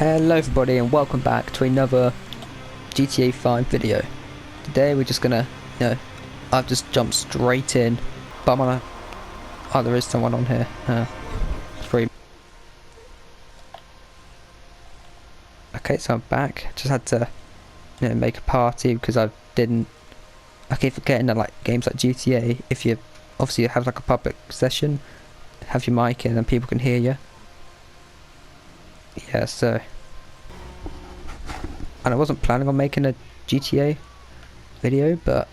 Hello everybody and welcome back to another GTA 5 video. Today we're just gonna, I've just jumped straight in, but I'm on a, oh there is someone on here, free. Okay, so I'm back, just had to, make a party because I keep forgetting that like games like GTA, if you obviously have like a public session, have your mic in and people can hear you. Yeah, so, and I wasn't planning on making a GTA video, but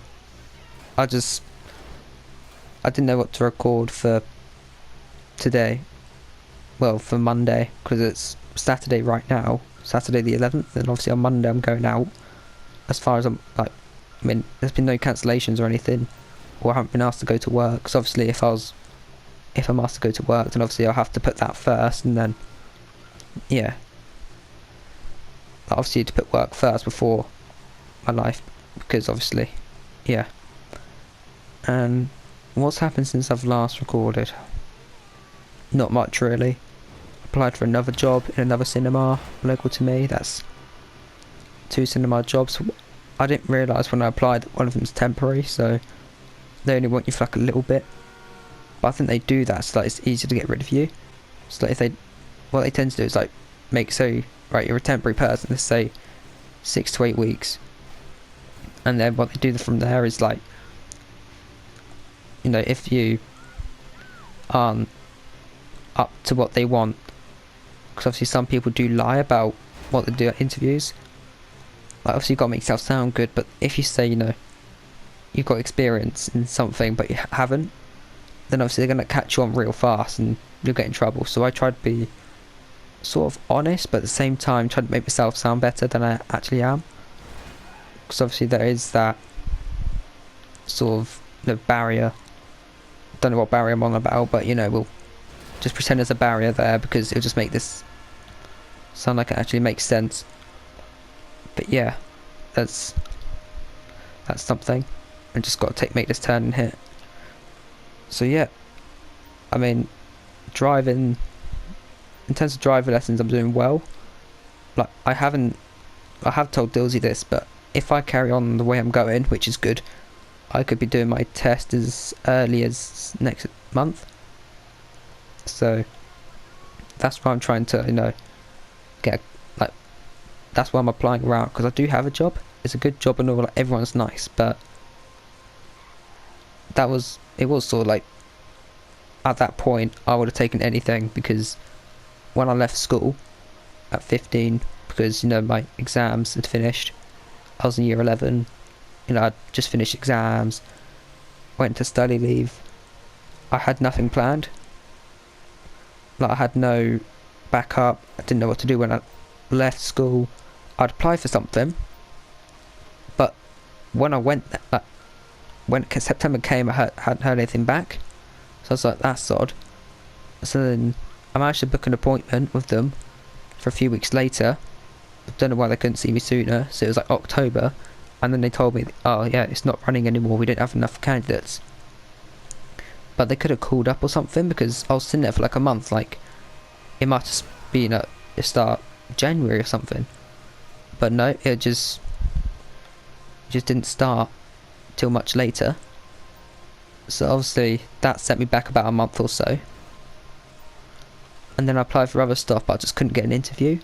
I didn't know what to record for today, well for Monday, because it's Saturday right now, Saturday the 11th, and obviously on Monday I'm going out, as far as I'm like, I mean there's been no cancellations or anything, or I haven't been asked to go to work, because obviously if I'm asked to go to work then obviously I'll have to put that first, and then yeah, obviously to put work first before my life, because obviously, yeah. And what's happened since I've last recorded? Not much really. Applied for another job in another cinema local to me. That's 2 cinema jobs. I didn't realise when I applied that one of them's temporary, so they only want you for like a little bit. But I think they do that so that it's easier to get rid of you. So like what they tend to do is like right, you're a temporary person, let's say 6 to 8 weeks, and then what they do from there is like, if you aren't up to what they want, because obviously some people do lie about what they do at interviews, like obviously you've got to make yourself sound good, but if you say you've got experience in something but you haven't, then obviously they're going to catch you on real fast and you'll get in trouble. So I try to be sort of honest, but at the same time try to make myself sound better than I actually am, because obviously there is that sort of barrier. Don't know what barrier I'm on about, but we'll just pretend there's a barrier there because it'll just make this sound like it actually makes sense. But yeah, that's something. I just got to make this turn and hit. So yeah, I mean, driving, in terms of driver lessons, I'm doing well. Like I have told Dilsey this, but if I carry on the way I'm going, which is good, I could be doing my test as early as next month. So that's why I'm trying to get that's why I'm applying around, because I do have a job. It's a good job and all, like, everyone's nice, but it was sort of like, at that point I would have taken anything, because when I left school at 15, because my exams had finished, I was in year 11, I'd just finished exams, went to study leave, I had nothing planned, like I had no backup, I didn't know what to do when I left school. I'd apply for something, but when I went there, when September came, I hadn't heard anything back, so I was like, that's odd. So then I managed to book an appointment with them for a few weeks later. I don't know why they couldn't see me sooner, so it was like October, and then they told me, oh yeah, it's not running anymore, we don't have enough candidates. But they could have called up or something, because I was sitting there for like a month, like it might have been at the start of January or something. But no, it just didn't start till much later. So obviously that set me back about a month or so. And then I applied for other stuff, but I just couldn't get an interview.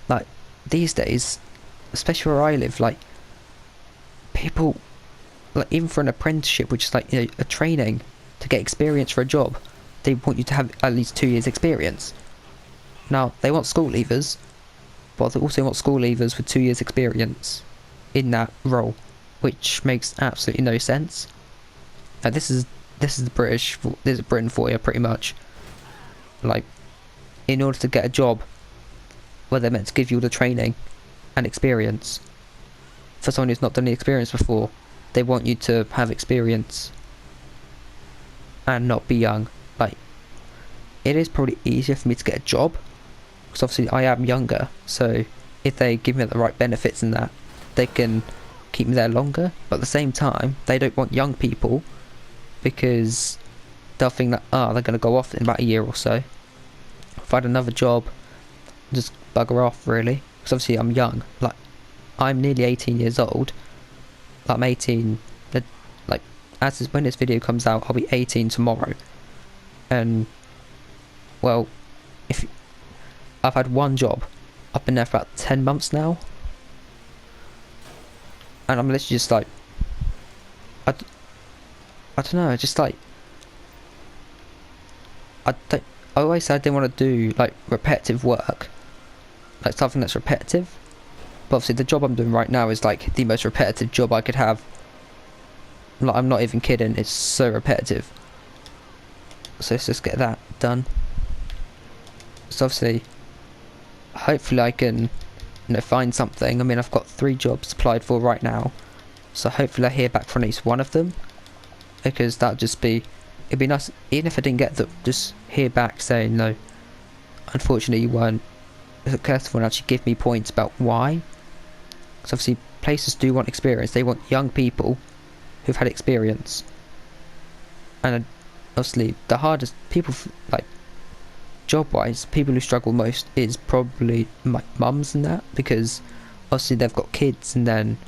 Like these days, especially where I live, like people, like even for an apprenticeship, which is like a training to get experience for a job, they want you to have at least 2 years experience. Now they want school leavers, but they also want school leavers with 2 years experience in that role, which makes absolutely no sense. Now this is Britain for you, pretty much. Like, in order to get a job where they're meant to give you all the training and experience, for someone who's not done the experience before, they want you to have experience and not be young. Like, it is probably easier for me to get a job, because obviously I am younger, so if they give me the right benefits and that, they can keep me there longer. But at the same time, they don't want young people, because they'll think that they're going to go off in about a year or so. If I had another job just bugger off really. Because obviously I'm young. Like, I'm nearly 18 years old. Like, I'm 18. Like, when this video comes out, I'll be 18 tomorrow. And, well, if I've had one job, I've been there for about 10 months now. And I'm literally just like, I don't know, just like, I always said I didn't want to do like repetitive work, like something that's repetitive. But obviously the job I'm doing right now is like the most repetitive job I could have. Like, I'm not even kidding, it's so repetitive. So let's just get that done. So obviously, hopefully I can, find something. I mean, I've got 3 jobs applied for right now, so hopefully I hear back from at least one of them, because it'd be nice, even if I didn't get them, just hear back saying, no, unfortunately you weren't successful, and actually give me points about why. Because obviously places do want experience, they want young people who've had experience. And obviously the hardest people, like, job-wise, people who struggle most is probably my mums and that, because obviously they've got kids, and then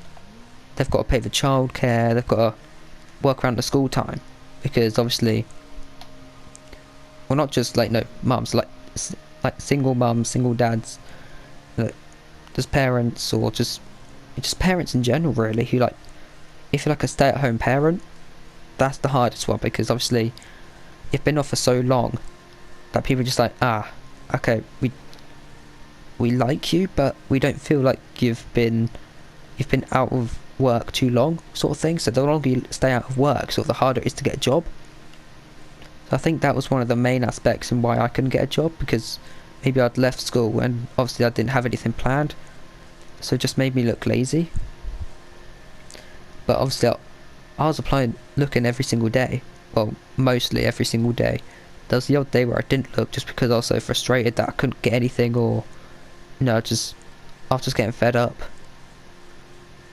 they've got to pay for childcare, they've got to work around the school time, because obviously, well, not just like mums, like single mums, single dads, just parents, or just parents in general really, who, like, if you're like a stay-at-home parent, that's the hardest one, because obviously you've been off for so long that people are just like, okay, we like you, but we don't feel like you've been out of work too long, sort of thing. So the longer you stay out of work, sort of the harder it is to get a job. So I think that was one of the main aspects in why I couldn't get a job, because maybe I'd left school and obviously I didn't have anything planned, so it just made me look lazy. But obviously I was applying, looking every single day, well, mostly every single day. There was the odd day where I didn't look, just because I was so frustrated that I couldn't get anything, or I was just getting fed up.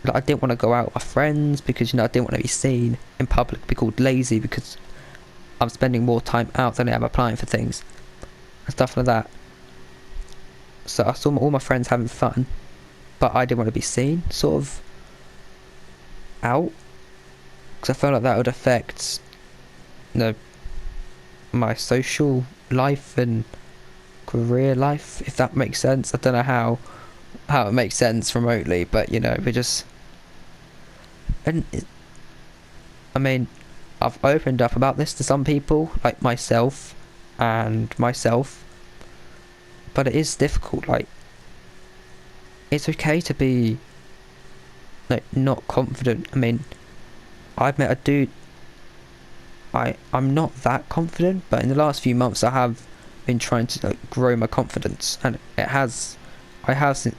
Like, I didn't want to go out with my friends, because I didn't want to be seen in public, be called lazy, because I'm spending more time out than I am applying for things and stuff like that. So I saw all my friends having fun, but I didn't want to be seen sort of out, because I felt like that would affect my social life and career life, if that makes sense. I don't know how it makes sense remotely, but we just, and I mean, I've opened up about this to some people, like myself, but it is difficult. Like, it's okay to be not confident. I mean, I've met a dude, I'm not that confident, but in the last few months I have been trying to grow my confidence, and I have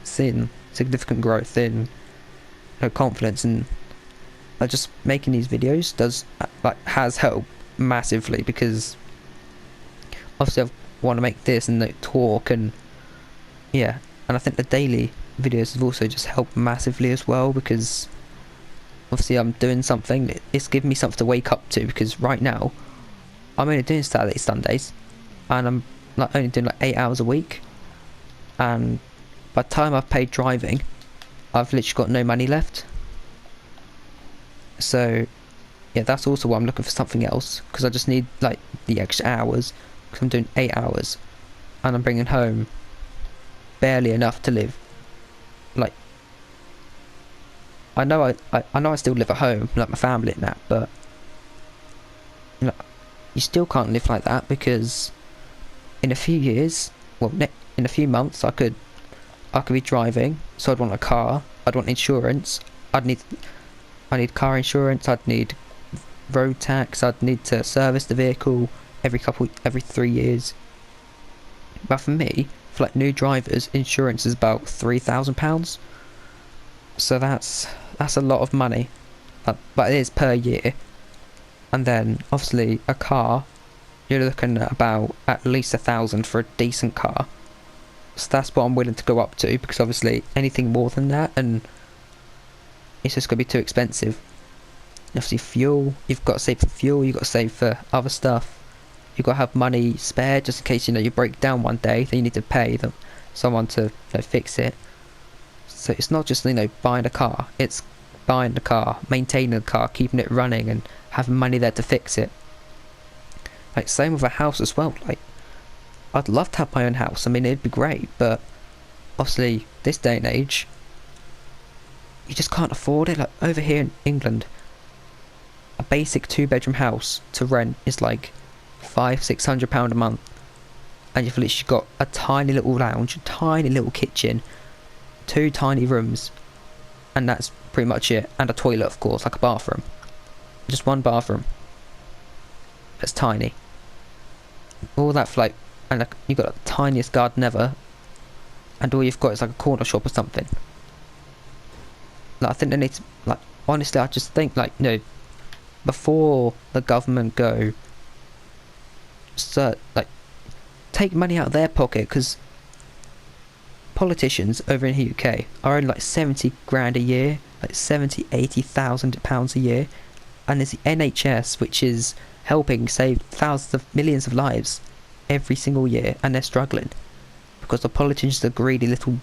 seen significant growth in confidence, and just making these videos has helped massively, because obviously I want to make this and talk, and and I think the daily videos have also just helped massively as well, because obviously I'm doing something, it's giving me something to wake up to, because right now I'm only doing Saturdays, Sundays, and I'm only doing 8 hours a week, and by the time I've paid driving, I've literally got no money left. So that's also why I'm looking for something else, because I just need the extra hours, because I'm doing 8 hours and I'm bringing home barely enough to live. I know I still live at home, my family and that, but you still can't live like that, because in a few years, in a few months, I could be driving, so I'd want a car, I'd want insurance, I need car insurance, I'd need road tax, I'd need to service the vehicle every 3 years. But for me, for new drivers, insurance is about £3,000. So that's a lot of money, but it is per year. And then obviously a car, you're looking at about at least 1,000 for a decent car. So that's what I'm willing to go up to, because obviously anything more than that, and it's just going to be too expensive. Obviously fuel, you've got to save for fuel, you've got to save for other stuff, you've got to have money spare just in case you break down one day, then you need to pay them someone to, you know, fix it. So it's not just, you know, buying a car. It's buying the car, maintaining the car, keeping it running, and having money there to fix it. Like, same with a house as well. Like, I'd love to have my own house. I mean, it'd be great, but obviously, this day and age, you just can't afford it. Like, over here in England, a basic 2-bedroom house to rent is like £500-600 a month, and you've literally got a tiny little lounge, a tiny little kitchen, 2 tiny rooms, and that's pretty much it. And a toilet, of course, like a bathroom. Just one bathroom. It's tiny. All that for like, and like, you've got the tiniest garden ever, and all you've got is like a corner shop or something. Like, I think they need to, like, honestly, I just think, like, you know, before the government go, like, take money out of their pocket, because politicians over in the UK are only like 70 grand a year, like 70-80,000 pounds a year, and there's the NHS, which is helping save thousands of millions of lives every single year, and they're struggling because the politicians are greedy little,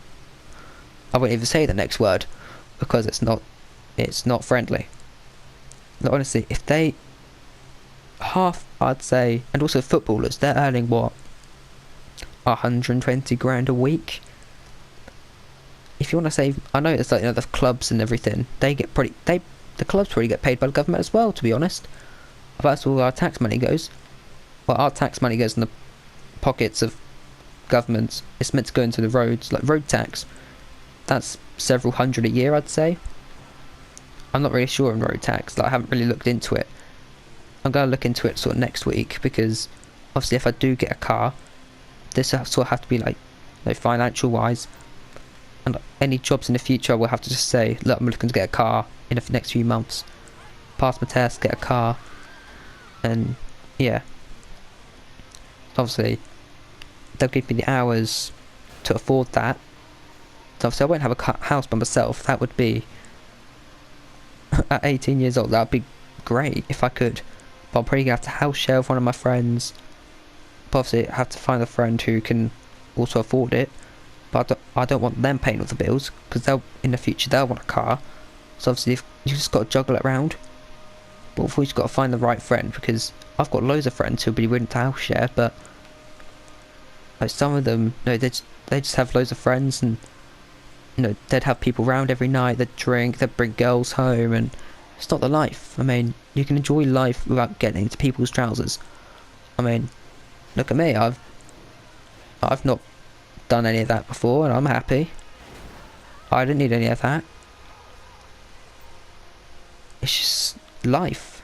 I won't even say the next word because it's not friendly. But honestly, if they half, I'd say, and also footballers, they're earning what, 120 grand a week. If you want to save, I know it's like, you know, the clubs and everything, the clubs probably get paid by the government as well, to be honest. That's where all our tax money goes. Well, our tax money goes in the pockets of governments. It's meant to go into the roads, like road tax. That's several hundred a year, I'd say. I'm not really sure on road tax, like, I haven't really looked into it. I'm going to look into it sort of next week, because obviously if I do get a car, this sort of have to be like, you know, financial wise, and any jobs in the future I will have to just say, look, I'm looking to get a car in the next few months, pass my test, get a car, and yeah, obviously they'll give me the hours to afford that. So obviously I won't have a house by myself. That would be at 18 years old, that would be great if I could, but I'm probably gonna have to house share with one of my friends. But obviously I have to find a friend who can also afford it, but I don't want them paying all the bills, because they'll, in the future, they'll want a car. So obviously you just got to juggle it around. But we've just got to find the right friend, because I've got loads of friends who'll be willing to house share, but like, some of them, you know, they just have loads of friends, and you know, they'd have people round every night, they'd drink, they'd bring girls home, and it's not the life. I mean, you can enjoy life without getting into people's trousers. I mean, look at me, I've not done any of that before, and I'm happy. I didn't need any of that. It's just life,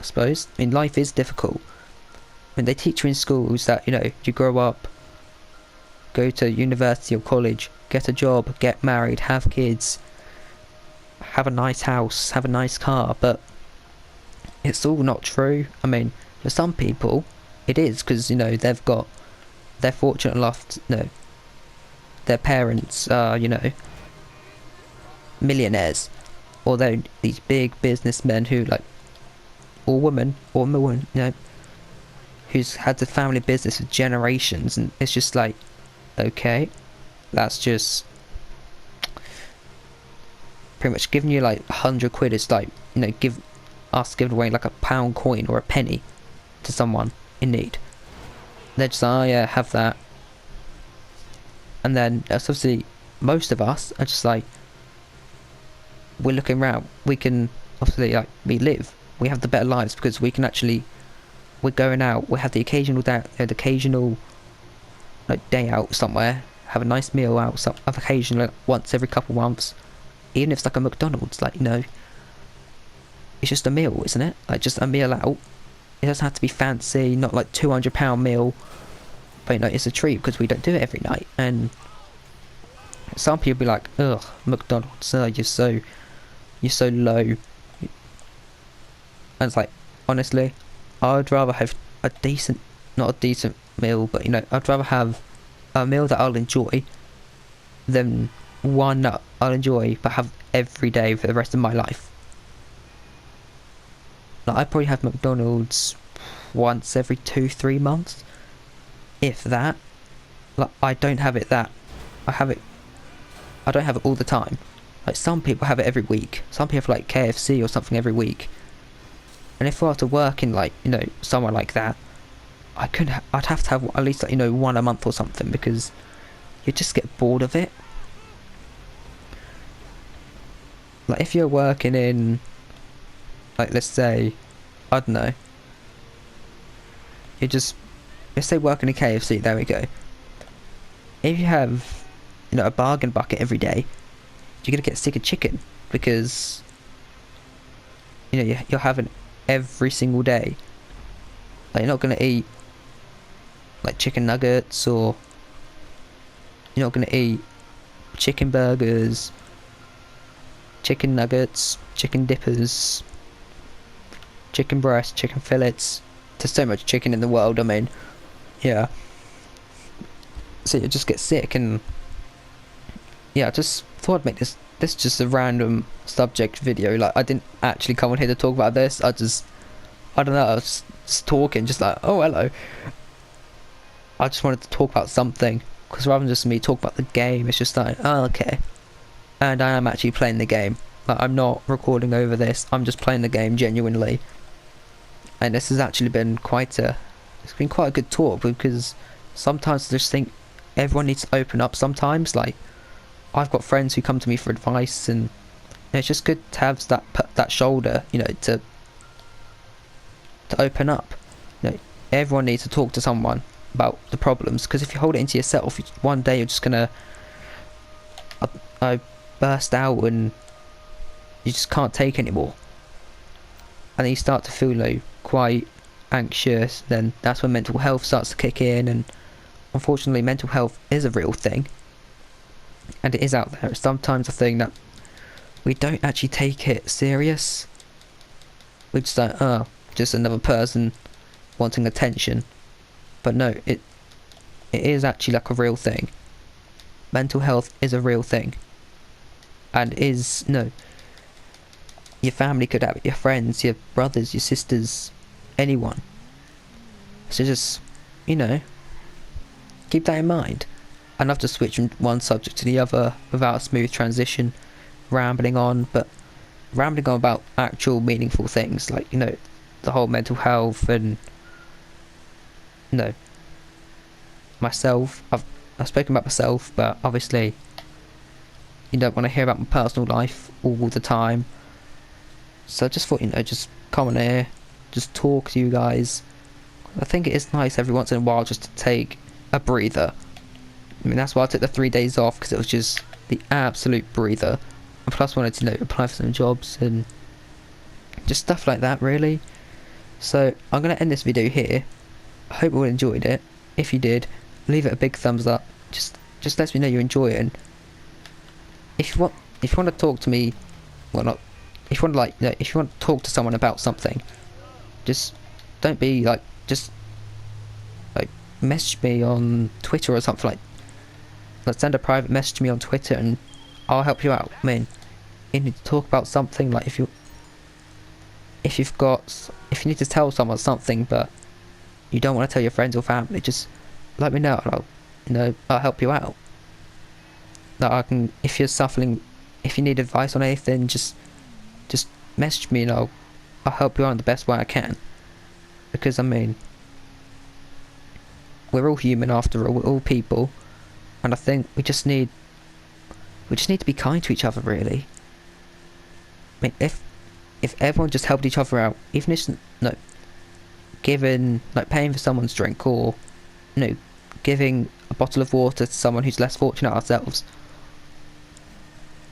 I suppose. I mean, life is difficult. I mean, they teach you in schools that, you know, you grow up, go to university or college, get a job, get married, have kids, have a nice house, have a nice car, but it's all not true. I mean, for some people it is, because, you know, they're fortunate enough to, you know, their parents are, you know, millionaires, or they're these big businessmen who, like, or woman, you know, who's had the family business for generations, and it's just like, okay, that's just pretty much giving you like 100 quid. It's like, you know, giving away like a pound coin or a penny to someone in need. They're just like, oh yeah, have that. And then that's obviously, most of us are just like, we're looking around, we can obviously, like, we have the better lives, because we can actually, we're going out, we have the occasional like day out somewhere, have a nice meal out, occasionally, like, once every couple months, even if it's like a McDonald's, like, you know, it's just a meal, isn't it? Like, just a meal out. It doesn't have to be fancy, not like £200 meal, but, you know, it's a treat, because we don't do it every night. And some people be like, ugh, McDonald's, you're so low. And it's like, honestly, I'd rather have not a decent meal, but, you know, I'd rather have a meal that I'll enjoy than one that I'll enjoy but have every day for the rest of my life. Like, I probably have McDonald's once every 2-3 months, if that. Like, I don't have it that I have it. I don't have it all the time. Like some people have it every week. Some people have like KFC or something every week. And if I were to work in like, you know, somewhere like that, I'd have to have at least like, you know, one a month or something, because you just get bored of it. Like if you're working in, like let's say, I don't know, let's say working in KFC, there we go. If you have, you know, a bargain bucket every day, you're gonna get sick of chicken, because, you know, you're having every single day. Like you're not gonna eat like chicken nuggets, or you're not gonna eat chicken burgers, chicken nuggets, chicken dippers, chicken breast, chicken fillets. There's so much chicken in the world, I mean, yeah. So you just get sick. And yeah, I just thought I'd make this just a random subject video. Like I didn't actually come on here to talk about this. I don't know, I was just talking, just like, oh hello. I just wanted to talk about something, because rather than just me talk about the game, it's just like, oh okay. And I am actually playing the game. Like I'm not recording over this, I'm just playing the game genuinely. And this has actually been quite a good talk, because sometimes I just think everyone needs to open up sometimes. Like I've got friends who come to me for advice, and it's just good to have that shoulder, you know, to open up. You know, everyone needs to talk to someone about the problems, because if you hold it into yourself, one day you're just gonna burst out, and you just can't take anymore, and then you start to feel, you know, quite anxious. Then that's when mental health starts to kick in, and unfortunately mental health is a real thing, and it is out there. It's sometimes a thing that we don't actually take it serious. We just like, oh, just another person wanting attention. But no, it is actually like a real thing. Mental health is a real thing, and your family could have it, your friends, your brothers, your sisters, anyone. So just, you know, keep that in mind. I'd love to switch from one subject to the other without a smooth transition, rambling on about actual meaningful things, like, you know, the whole mental health, and, you know, myself. I've spoken about myself, but obviously you don't want to hear about my personal life all the time. So I just thought, you know, just come on here, just talk to you guys. I think it is nice every once in a while just to take a breather. I mean, that's why I took the 3 days off, because it was just the absolute breather. And plus I wanted to, you know, apply for some jobs and just stuff like that, really. So I'm going to end this video here. I hope you all enjoyed it. If you did, leave it a big thumbs up. Just let me know you enjoy it. And if you want to talk to me, well, not if you want to, like, you know, if you want to talk to someone about something, just don't be like, just like message me on Twitter or something. Like send a private message to me on Twitter, and I'll help you out. I mean, you need to talk about something, like if you need to tell someone something but you don't want to tell your friends or family, just let me know, and I'll help you out. That I can, if you're suffering, if you need advice on anything, just message me, and I'll help you out in the best way I can. Because I mean, we're all human after all, we're all people, and I think we just need to be kind to each other, really. I mean, if everyone just helped each other out, even if it's giving, like paying for someone's drink, or giving a bottle of water to someone who's less fortunate ourselves,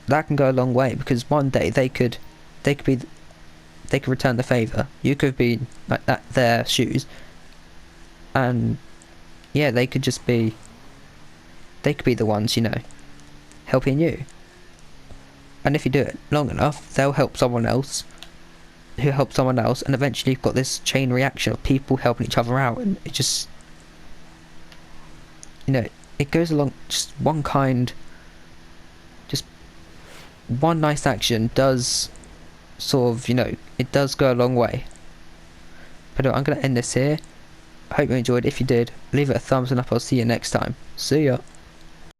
that can go a long way, because one day they could return the favour. You could be like that, their shoes, and yeah, they could be the ones, helping you. And if you do it long enough, they'll help someone else, who helps someone else, and eventually you've got this chain reaction of people helping each other out, and it just, it goes along. Just one nice action does sort of, it does go a long way. But I'm going to end this here. I hope you enjoyed. If you did, leave it a thumbs up. I'll see you next time. See ya.